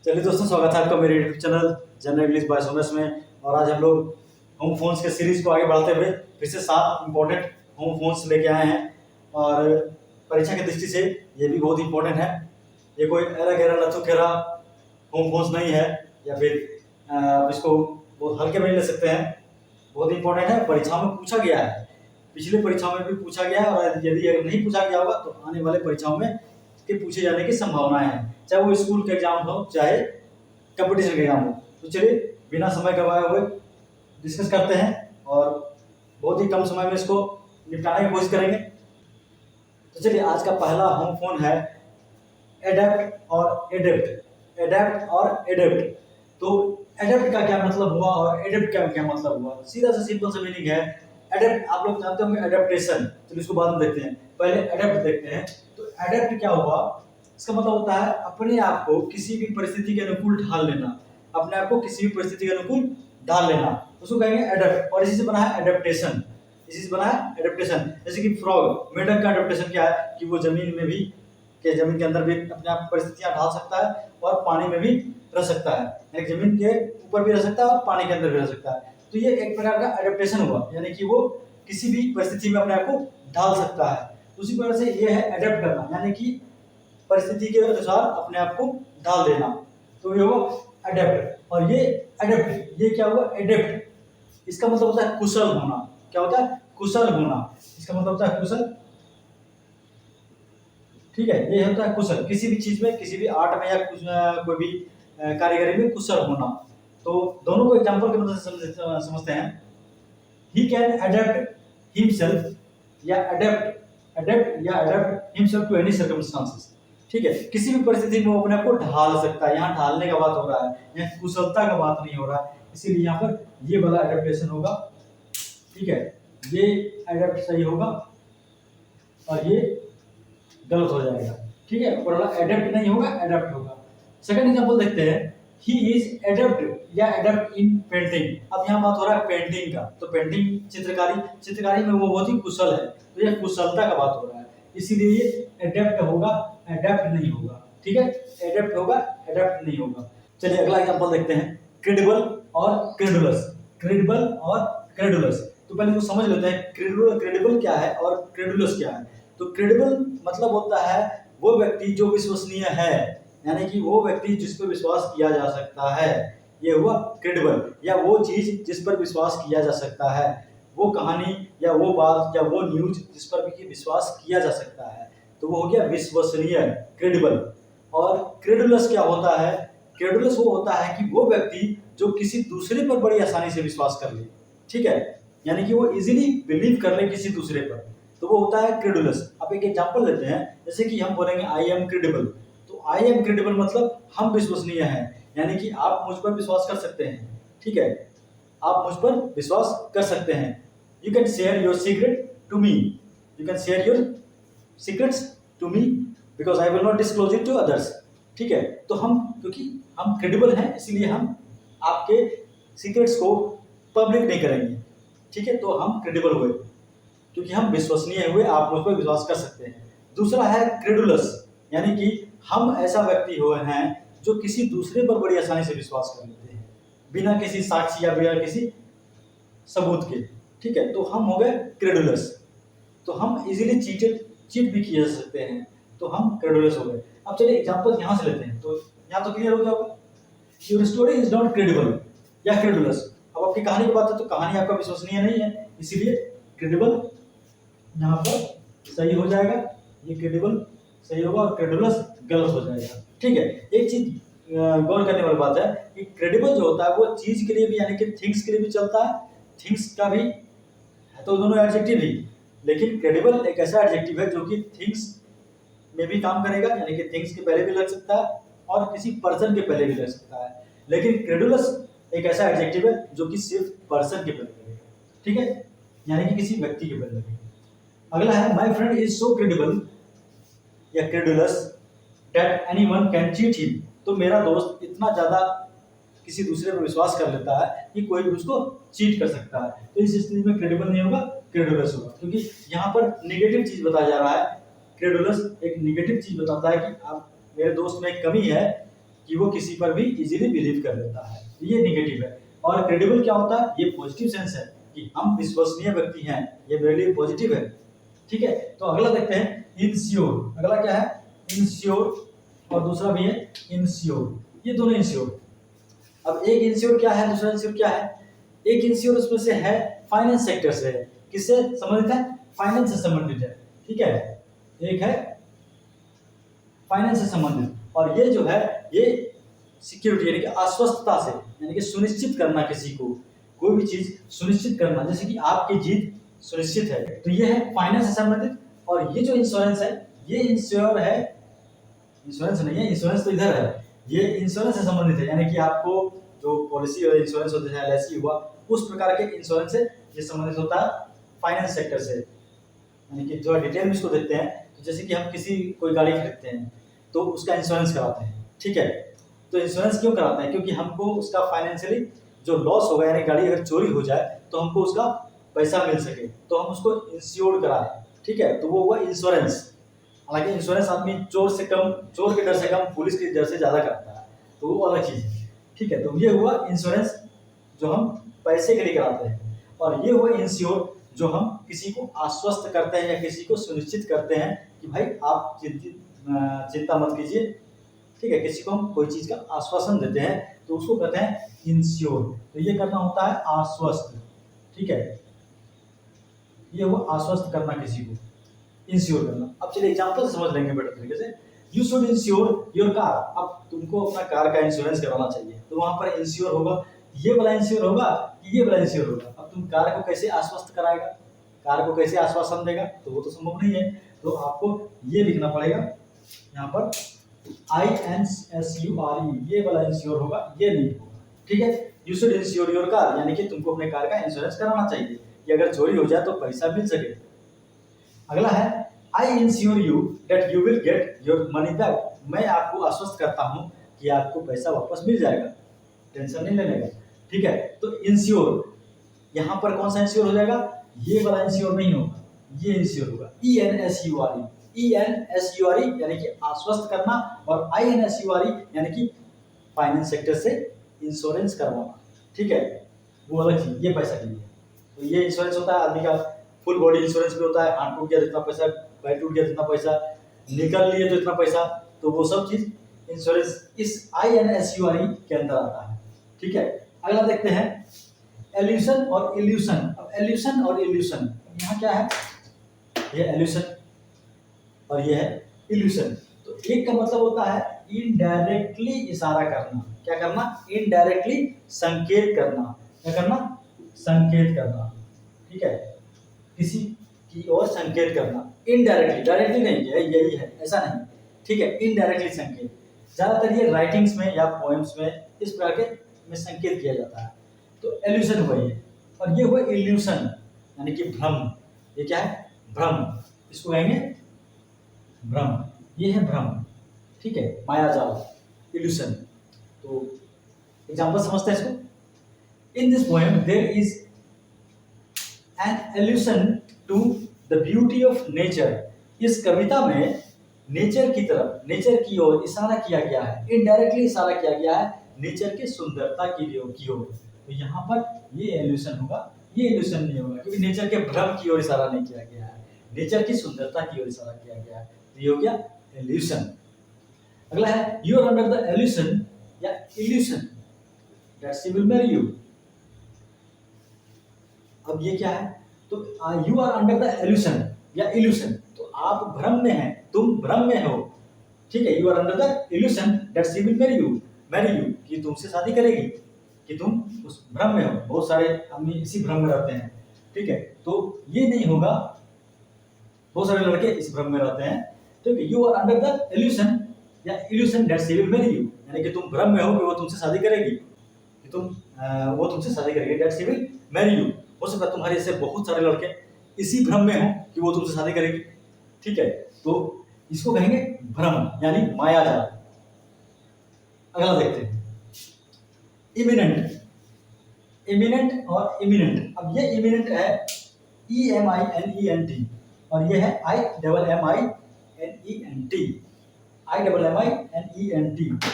चलिए दोस्तों, स्वागत है आपका मेरे YouTube channel general English by सोनस में। और आज हम लोग होम फोन्स के सीरीज को आगे बढ़ाते हुए फिर से 7 इम्पोर्टेंट होम फोन्स लेके आए हैं। और परीक्षा की दृष्टि से ये भी बहुत इंपॉर्टेंट है। ये कोई एरा गैरा लथू खेरा होम फोन्स नहीं है, या फिर इसको बहुत हल्के में नहीं ले सकते हैं। बहुत इंपॉर्टेंट है, परीक्षाओं में पूछा गया है, पिछले परीक्षाओं में भी पूछा गया है। और यदि अगर नहीं पूछा गया होगा तो आने वाले परीक्षाओं में इसके पूछे जाने की संभावनाएं हैं, चाहे वो स्कूल के एग्जाम हो चाहे कंपटीशन के एग्जाम हो। तो चलिए बिना समय गवाए हुए डिस्कस करते हैं और बहुत ही कम समय में इसको निपटाने की कोशिश करेंगे। तो चलिए, आज का पहला होम फोन है एडेप्ट और एडेप्ट। एडेप्ट और एडेप्ट। तो एडेप्ट का क्या मतलब हुआ और एडेप्ट का क्या मतलब हुआ? सीधा सा सिंपल सा मीनिंग है। एडेप्ट आप लोग जानते होंगे, एडेप्टेशन। चलिए इसको बाद में देखते हैं, पहले एडेप्ट देखते हैं। तो एडेप्ट क्या हुआ? इसका मतलब होता है अपने आप को किसी भी परिस्थिति के अनुकूल ढाल लेना। अपने आप को किसी भी परिस्थिति के अनुकूल ढाल लेना, उसको कहेंगे एडेप्ट। और इसी से बना है एडेप्टेशन। इसी से बना है एडेप्टेशन। जैसे कि फ्रॉग, मेढक का एडेप्टेशन क्या है कि वो जमीन में भी जमीन के अंदर भी अपने आप परिस्थितियां ढाल सकता है और पानी में भी रह सकता है। यानी जमीन के ऊपर भी रह सकता है और पानी के अंदर भी रह सकता है। तो ये एक प्रकार का एडेप्टेशन हुआ, यानी कि वो किसी भी परिस्थिति में अपने आप को ढाल सकता है। उसी प्रकार से ये है एडेप्ट करना, यानी कि परिस्थिति के अनुसार अपने आप को ढाल देना। तो ये हुआ एडेप्ट। और ये एडेप्ट, ये क्या हुआ? एडेप्ट। इसका मतलब होता है कुशल होना। क्या होता है? कुशल होना। इसका मतलब होता है कुशल। ठीक है, ये होता है कुशल, किसी भी चीज में, किसी भी आर्ट में या कोई भी कारीगरी में कुशल होना। तो दोनों को एग्जांपल की मदद से समझते हैं। ही कैन अडेप्ट हिमसेल्फ या adapt himself to any circumstances. ठीक है, किसी भी परिस्थिति में वो अपने आप को ढाल सकता है। यहाँ ढालने का बात हो रहा है, यहाँ कुशलता का बात नहीं हो रहा है, इसीलिए यहाँ पर ये वाला एडेप्टेशन होगा। ठीक है, ये एडेप्ट सही होगा और ये गलत हो जाएगा। ठीक है, ऊपर वाला एडेप्ट नहीं होगा, एडेप्ट होगा। सेकंड एग्जांपल देखते हैं। ही इज एडेप्ट या एडेप्ट इन पेंटिंग। अब यहाँ बात हो रहा है पेंटिंग का। तो पेंटिंग, चित्रकारी में वो बहुत ही कुशल है। तो ये कुशलता का बात हो रहा है, इसीलिए ये एडेप्ट होगा, एडेप्ट नहीं होगा। ठीक है, एडेप्ट होगा, एडेप्ट नहीं होगा। चलिए अगला एग्जांपल देखते हैं। क्रेडिबल और क्रेडुलस। क्रेडिबल और क्रेडुलस। तो पहले तो समझ लेते हैं क्रेडिबल क्या है और क्रेडुलस क्या है। तो क्रेडिबल मतलब होता है वो व्यक्ति जो विश्वसनीय है, यानी कि वो व्यक्ति जिस पर विश्वास किया जा सकता है। ये हुआ क्रेडिबल। या वो चीज जिस पर विश्वास किया जा सकता है, वो कहानी या वो बात या वो न्यूज जिस पर भी विश्वास किया जा सकता है, तो वो हो गया विश्वसनीय, क्रेडिबल। और क्रेडुलस क्या होता है? क्रेडुलस वो होता है कि वो व्यक्ति जो किसी दूसरे पर बड़ी आसानी से विश्वास कर ले। ठीक है, यानी कि वो इजीली बिलीव कर ले किसी दूसरे पर, तो वो होता है क्रेडुलस। अब एक एग्जांपल लेते हैं, जैसे कि हम बोलेंगे आई एम क्रेडिबल। तो आई एम क्रेडिबल मतलब हम विश्वसनीय हैं, यानी कि आप मुझ पर विश्वास कर सकते हैं। ठीक है, आप मुझ पर विश्वास कर सकते हैं। You can share your secret to me. You can share your secrets to me because I will not disclose it to others. ठीक है, तो हम, क्योंकि हम क्रेडिबल हैं, इसीलिए हम आपके सीक्रेट्स को पब्लिक नहीं करेंगे। ठीक है, तो हम क्रेडिबल हुए क्योंकि हम विश्वसनीय हुए, आप मुझ पर विश्वास कर सकते हैं। दूसरा है क्रेडुलस, यानी कि हम ऐसा व्यक्ति हुए हैं जो किसी दूसरे पर बड़ी आसानी से विश्वास कर लेते हैं, बिना किसी साक्षी या बिना किसी सबूत के। ठीक है, तो हम हो गए क्रेडुलस। तो हम इजीली चीट भी किए जा सकते हैं, तो हम क्रेडुलस हो गए। अब चलिए एग्जांपल यहाँ से लेते हैं, तो यहाँ तो क्लियर हो गया होगा। Your story is not credible या क्रेडुलस। अब आपकी कहानी की बात है तो कहानी आपका विश्वसनीय नहीं है, इसीलिए क्रेडिबल यहाँ पर सही हो जाएगा। ये क्रेडिबल सही होगा और क्रेडुलस गलत हो जाएगा। ठीक है, एक चीज गौर करने वाली बात है कि क्रेडिबल जो होता है वो चीज के लिए भी, यानी कि थिंग्स के लिए भी चलता है, थिंग्स का भी है, तो दोनों एडजेक्टिव ही। लेकिन क्रेडिबल एक ऐसा एडजेक्टिव है जो कि थिंग्स में भी काम करेगा, यानी कि थिंग्स के पहले भी लग सकता है और किसी पर्सन के पहले भी लग सकता है। लेकिन क्रेडुलस एक ऐसा एडजेक्टिव है जो कि सिर्फ पर्सन के पहले लगेगा। ठीक है, यानी कि किसी व्यक्ति के पहले लगेगा। अगला है my friend is so credible या credulous that anyone can cheat him. तो मेरा दोस्त इतना ज्यादा किसी दूसरे पर विश्वास कर लेता है कि कोई भी उसको चीट कर सकता है। तो इस स्थिति में क्रेडिबल नहीं होगा, क्रेडुलस होगा, क्योंकि यहाँ पर नेगेटिव चीज बताया जा रहा है। क्रेडुलस एक नेगेटिव चीज बताता है कि आप, मेरे दोस्त में एक कमी है कि वो किसी पर भी इजीली बिलीव कर लेता है, ये नेगेटिव है। और क्रेडिबल क्या होता है, ये पॉजिटिव सेंस है कि हम विश्वसनीय व्यक्ति हैं, ये मेरे लिए पॉजिटिव है। ठीक है, तो अगला देखते हैं इंश्योर। अगला क्या है, इंश्योर, और दूसरा भी है इंश्योर, ये दोनों इंश्योर। अब एक इंश्योर क्या है, दूसरा इंश्योर क्या है। एक इंश्योर उसमें से है फाइनेंस सेक्टर से है, किससे संबंधित है, फाइनेंस से संबंधित है। ठीक है, एक है फाइनेंस से संबंधित, और ये जो है ये सिक्योरिटी यानी कि आश्वस्तता से, यानी कि सुनिश्चित करना, किसी को कोई भी चीज सुनिश्चित करना, जैसे कि आपकी जीत सुनिश्चित है, तो ये है फाइनेंस से संबंधित। और ये जो इंश्योरेंस है, ये इंश्योर है, इंश्योरेंस नहीं है, इंश्योरेंस तो इधर है, ये इंश्योरेंस से संबंधित है, यानी कि आपको जो पॉलिसी और इंश्योरेंस होते हैं, एलआईसी हुआ, उस प्रकार के इंश्योरेंस से ये संबंधित होता है फाइनेंस सेक्टर से। यानी कि जो डिटेल में इसको देखते हैं, तो जैसे कि हम किसी कोई गाड़ी खरीदते हैं तो उसका इंश्योरेंस कराते हैं। ठीक है, तो इंश्योरेंस क्यों कराते हैं, क्योंकि हमको उसका फाइनेंशियली जो लॉस होगा, यानी गाड़ी अगर चोरी हो जाए तो हमको उसका पैसा मिल सके, तो हम उसको इंश्योर कराएं। ठीक है, तो वो हुआ इंश्योरेंस। हालांकि इंश्योरेंस आदमी चोर के डर से कम पुलिस के डर से ज्यादा करता है, तो वो अलग चीज है। ठीक है, तो ये हुआ इंश्योरेंस जो हम पैसे के लिए कराते हैं, और ये हुआ इंश्योर जो हम किसी को आश्वस्त करते हैं या किसी को सुनिश्चित करते हैं कि भाई आप चिंता मत कीजिए। ठीक है, किसी को हम कोई चीज का आश्वासन देते हैं तो उसको कहते हैं इंश्योर। तो ये करना होता है आश्वस्त। ठीक है, ये हुआ आश्वस्त करना किसी को, इंश्योर करना। अब चलिए एग्जांपल से समझ लेंगे बेटर तरीके से। You should ensure your car. अब तुमको अपना कार का इंश्योरेंस कराना चाहिए, तो वहां पर इंश्योर होगा, ये वाला इंश्योर होगा कि ये वाला इंश्योर होगा। अब तुम कार को कैसे आश्वस्त कराएगा, कार को कैसे आश्वासन देगा, तो वो तो संभव नहीं है। तो आपको ये लिखना पड़ेगा यहाँ पर INSURE, ये वाला इंश्योर होगा, ये नहीं होगा। ठीक है, you should ensure your car, यानी कि तुमको अपने कार का इंश्योरेंस कराना चाहिए कि अगर चोरी हो जाए तो पैसा मिल सके। अगला है I ensure you that you will get your money back. मैं आपको आश्वस्त करता हूं कि आपको पैसा वापस मिल जाएगा, टेंशन नहीं लेने का। ठीक है, तो इंश्योर यहां पर कौन सा इंश्योर हो जाएगा, ये वाला इंश्योर नहीं होगा, ये इंश्योर होगा ENSURE। ENSURE यानी कि आश्वस्त करना, और INSURE यानी कि फाइनेंस सेक्टर से इंश्योरेंस करवाना। ठीक है, वो अलग चीज, ये पैसा के लिए। तो ये इंश्योरेंस होता है आदमी का, फुल बॉडी इंश्योरेंस भी होता है, हाथ टूट गया तो इतना पैसा, पैर टूट गया तो इतना पैसा, निकल लिए तो इतना पैसा, तो वो सब चीज इंश्योरेंस इस INSURE के अंदर आता है। ठीक है, अगला देखते हैं एल्यूशन और इल्यूशन। अब एल्यूशन और इल्यूशन, यहाँ क्या है, ये एल्यूशन और ये है इल्यूशन। तो एक का मतलब होता है इनडायरेक्टली इशारा करना, क्या करना, इनडायरेक्टली संकेत करना, क्या करना, संकेत करना। ठीक है, किसी की ओर संकेत करना, इनडायरेक्टली, डायरेक्टली नहीं है, यही है ऐसा नहीं। ठीक है, इनडायरेक्टली संकेत, ज्यादातर ये राइटिंग्स में या पोएम्स में इस प्रकार के में संकेत किया जाता है। तो एल्यूशन हुआ ये, और ये हुआ इल्यूशन यानी कि भ्रम। ये क्या है, भ्रम, इसको कहेंगे भ्रम, ये है भ्रम। ठीक है, मायाजाल, इल्यूशन। तो एग्जांपल समझते हैं इसको। In this poem there is an allusion to the beauty of nature. इस कविता में नेचर की तरफ, नेचर की ओर इशारा किया गया है, इनडायरेक्टली इशारा किया गया है नेचर की सुंदरता की ओर। तो यहाँ पर ये एल्यूशन होगा, ये एल्यूशन नहीं होगा, क्योंकि नेचर के भ्रम की ओर इशारा नहीं किया गया है, नेचर की सुंदरता की ओर इशारा किया गया है। तो ये हो गया एल्यूशन। अगला है you are under the allusion या illusion that she will marry you. अब ये क्या है, तो you are under the allusion या इल्यूशन, तो आप भ्रम में हैं, तुम भ्रम में हो। ठीक है, you are under the illusion that she will marry you, कि तुमसे शादी करेगी, कि तुम उस भ्रम में हो। बहुत सारे आदमी इसी भ्रम में रहते हैं। ठीक है, तो ये नहीं होगा, बहुत सारे लड़के इस भ्रम में रहते हैं। ठीक है, you are under the illusion या illusion that she will marry you, यानी कि तुम भ्रम में हो कि वो तुमसे शादी करेगी, कि वो तुमसे शादी करेगी, that she will marry you. हो सकता है तुम्हारे जैसे बहुत सारे लड़के इसी भ्रम में हो कि वो तुमसे शादी करेगी। ठीक है, तो इसको कहेंगे भ्रम यानी मायाजाल। अगला देखते हैं इमिनेंट, इमिनेंट और इमिनेंट। अब ये इमिनेंट है EMINENT, और ये है IMMINENT, IMMINENT।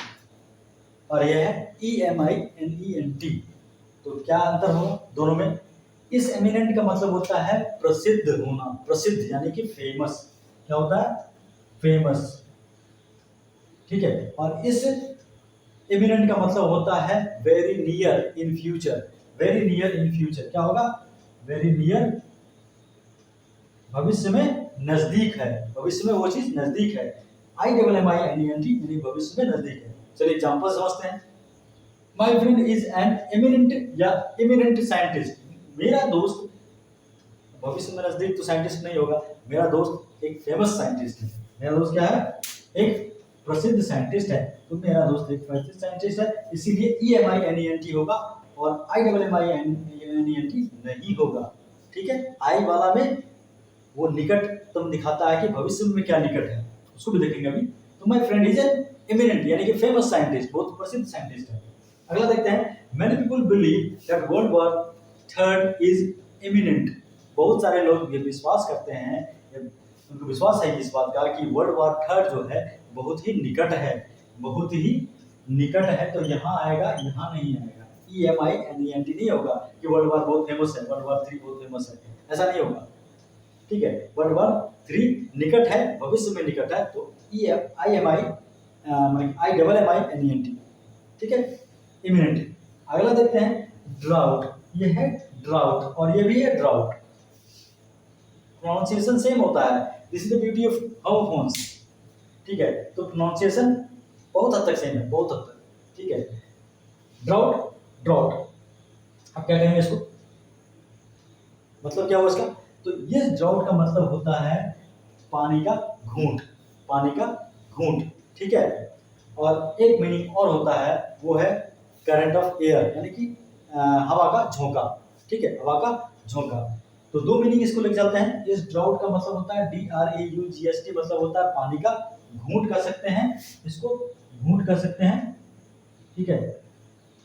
और यह है EMINENT। तो क्या अंतर होगा दोनों में? इस एमिनेंट का मतलब होता है प्रसिद्ध होना, प्रसिद्ध यानी कि फेमस। क्या होता है? फेमस। ठीक है। और इस एमिनेंट का मतलब होता है very near in future. Very near in future क्या होगा? वेरी नियर, भविष्य में नजदीक है, भविष्य में वो चीज नजदीक है। IMMINENT यानी भविष्य में नजदीक है। चलिए एग्जांपल समझते हैं। My friend is an eminent या इमिनेंट साइंटिस्ट। मेरा दोस्त, भविष्य में नजदीक तो साइंटिस्ट नहीं होगा, मेरा दोस्त एक फेमस साइंटिस्ट है। मेरा दोस्त क्या है? एक प्रसिद्ध साइंटिस्ट है। तो मेरा दोस्त एक प्रसिद्ध साइंटिस्ट है, इसीलिए EMINENT होगा और IMMINENT नहीं होगा। ठीक है। आई वाला में वो निकटतम दिखाता है कि भविष्य में क्या निकट है, उसको भी देखेंगे अभी। तो my friend is an eminent यानी कि फेमस साइंटिस्ट, बहुत प्रसिद्ध साइंटिस्ट है। अगला देखते हैं। Many people believe that world war third is imminent. बहुत सारे लोग ये विश्वास करते हैं, उनको विश्वास है इस बात का कि वर्ल्ड वॉर थर्ड जो है बहुत ही निकट है, बहुत ही निकट है। तो यहाँ आएगा, यहाँ नहीं आएगा। EMINENT नहीं होगा कि वर्ल्ड वॉर बहुत फेमस है, वर्ल्ड वॉर 3 बहुत फेमस है, ऐसा नहीं होगा। ठीक है। वर्ल्ड वॉर 3 निकट है, भविष्य में निकट है, तो IMMINENT। ठीक है, इमिनेंट। अगला देखते हैं ड्राउट। ये है ड्राउट और ये भी है ड्राउट। प्रोनाउंसिएशन सेम होता है। This is the beauty of homophones. ठीक है। तो प्रोनाउंसिएशन बहुत हद तक सेम है, बहुत हद तक। ठीक है। ड्राउट, ड्राउट अब क्या कहेंगे इसको? मतलब क्या हुआ इसका? तो ये ड्राउट का मतलब होता है पानी का घूंट, पानी का घूंट। ठीक है। और एक मीनिंग और होता है, वो है करंट ऑफ एयर यानी कि हवा का झोंका। ठीक है, हवा का झोंका। तो दो मीनिंग इसको लेके चलते हैं। इस ड्राउट का मतलब होता है DRAUGHT, मतलब होता है पानी का घूंट कर सकते हैं, इसको घूंट कर सकते हैं। ठीक है।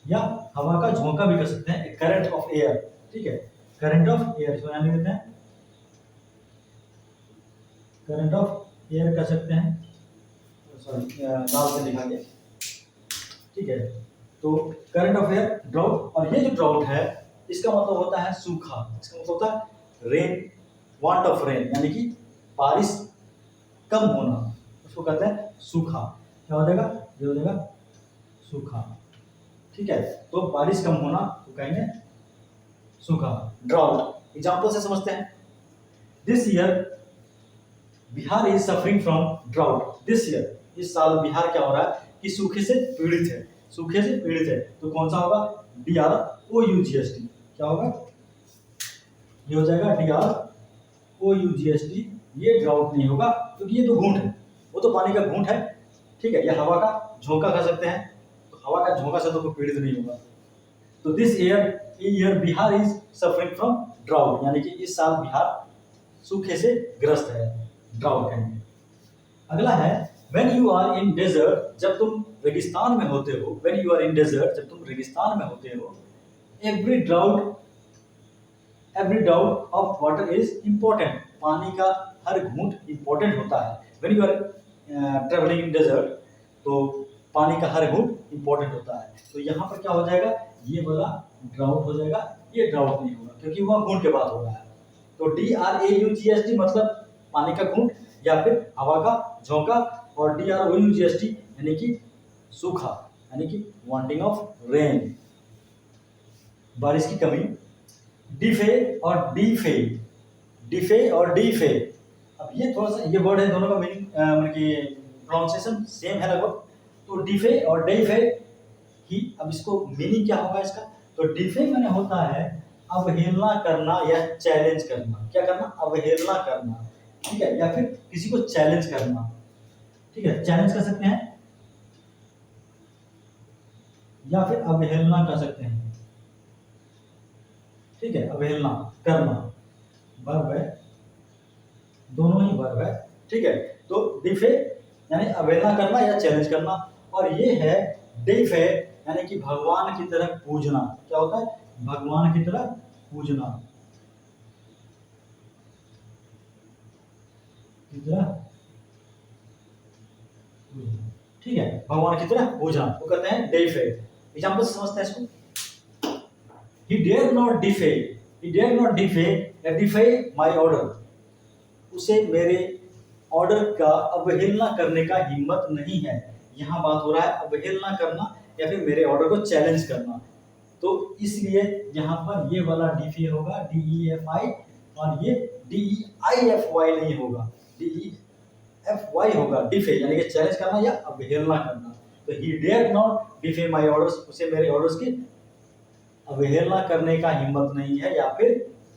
या हवा का झोंका भी कर सकते हैं, करंट ऑफ एयर। ठीक है, करंट ऑफ एयर इसको नाम देते हैं, करंट ऑफ एयर कर सकते हैं। सॉरी, लाल से लिखा गया। ठीक है। तो करंट ऑफ एयर, ड्राउट। और ये जो ड्राउट है इसका मतलब होता है सूखा, इसका मतलब होता है रेन, वांट ऑफ रेन यानी कि बारिश कम होना, उसको कहते हैं सूखा। क्या हो जाएगा? ये हो जाएगा सूखा। ठीक है। तो बारिश कम होना तो कहेंगे सूखा, ड्राउट। एग्जांपल से समझते हैं। This year Bihar is suffering from drought. This year, इस साल बिहार क्या हो रहा है कि सूखे से पीड़ित है, सूखे से पीड़ित है। तो कौन सा होगा? DROUGHT। क्या होगा? ये हो जाएगा DROUGHT। ये ड्राउट नहीं होगा क्योंकि ये तो घूंट है, वो तो पानी का घूंट है। ठीक है। ये हवा का झोंका कर सकते हैं, तो हवा का झोंका से तो कोई पीड़ित नहीं होगा। तो this year Bihar is suffering from drought यानी कि इस साल बिहार सूखे से ग्रस्त है, ड्राउट कहेंगे। अगला है when you are in desert, जब तुम रेगिस्तान में होते हो। When you are in desert, जब तुम रेगिस्तान में होते हो। Every drought of water is important, पानी का हर घूंट इंपॉर्टेंट होता है। When you are travelling in desert, तो पानी का हर घूंट इंपॉर्टेंट होता है। तो यहाँ पर क्या हो जाएगा? ये वाला ड्राउट हो जाएगा, ये ड्राउट नहीं होगा क्योंकि वह घूंट के बाद हो रहा है। तो DRAUGHT मतलब पानी का घूंट या फिर हवा का झोंका, और DROUGHT यानी कि सूखा, यानी कि वांटिंग ऑफ रेन, बारिश की कमी। डिफे और डीफे, डिफे और डीफे, अब ये थोड़ा सा ये वर्ड है, दोनों का मीनिंग मतलब कि प्रोनाउंसिएशन सेम है लगभग। तो डिफे और डेफे ही, अब इसको मीनिंग क्या होगा इसका? तो डिफे माने होता है अवहेलना करना या चैलेंज करना। क्या करना? अवहेलना करना। ठीक है। या फिर किसी को चैलेंज करना। ठीक है, चैलेंज कर सकते हैं या फिर अवहेलना कर सकते हैं। ठीक है, अवहेलना करना वर्ब है, दोनों ही वर्ब है। ठीक है। तो डिफे यानी अवहेलना करना या चैलेंज करना, और ये है डिफे यानी कि भगवान की तरह पूजना। क्या होता है? भगवान की तरह पूजना, की तरह पूजना। ठीक है, भगवान की तरह हो जाना, वो कहते हैं डेफे। एग्जांपल से समझते हैं इसको। He dare not defy, he dare not defy my order। उसे मेरे ऑर्डर का अवहेलना करने का हिम्मत नहीं है। यहाँ बात हो रहा है अवहेलना करना या फिर मेरे ऑर्डर को चैलेंज करना। तो इसलिए यहाँ पर ये वाला डिफे होगा, DEFI, और ये DEIFY नहीं होगा, DEFY होगा, डिफे यानी कि चैलेंज करना या अवहेलना करना। तो he dare not defy my orders, उसे मेरे ऑर्डर्स की अवहेलना करने का हिम्मत नहीं है या फिर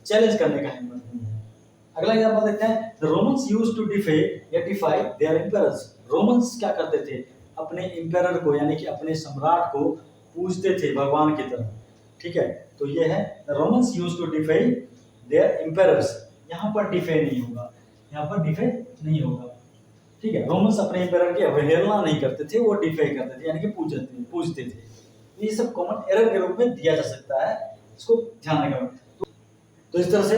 चैलेंज करने का हिम्मत नहीं है। अगला एग्जांपल देखते हैं। द रोमन्स यूज्ड टू डिफे या डिफाई देयर एम्परर्स। रोमन्स क्या करते थे, अपने एम्परर को यानी कि अपने सम्राट को पूजते थे भगवान की तरह। ठीक है, तो ये है the Romans used to defy their emperors. यहाँ पर डिफे नहीं होगा, यहाँ पर डिफे नहीं होगा। ठीक है, रोमन्स अपने एम्परर की अवहेलना नहीं करते थे, वो डिफे करते थे यानी कि पूजते थे। ये सब कॉमन एरर के रूप में दिया जा सकता है, इसको ध्यान रखना। तो इस तरह से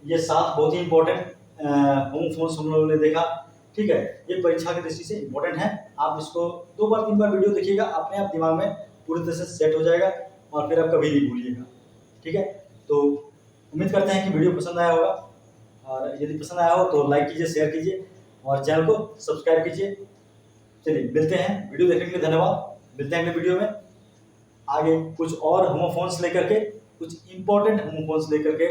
ये 7 बहुत ही इंपॉर्टेंट होमोफोन्स हम लोगों ने देखा। ठीक है, ये परीक्षा की दृष्टि से इंपॉर्टेंट है। आप इसको 2 बार 3 बार वीडियो देखिएगा, अपने आप दिमाग में पूरी तरह से सेट हो जाएगा और फिर आप कभी नहीं भूलिएगा। ठीक है, तो उम्मीद करते हैं कि वीडियो पसंद आया होगा, और यदि पसंद आया हो तो लाइक कीजिए, शेयर कीजिए और चैनल को सब्सक्राइब कीजिए। चलिए मिलते हैं, वीडियो देखने के लिए धन्यवाद। मिलते हैं अगले वीडियो में आगे कुछ और होमोफोन्स लेकर के, कुछ इंपॉर्टेंट होमोफोन्स लेकर के।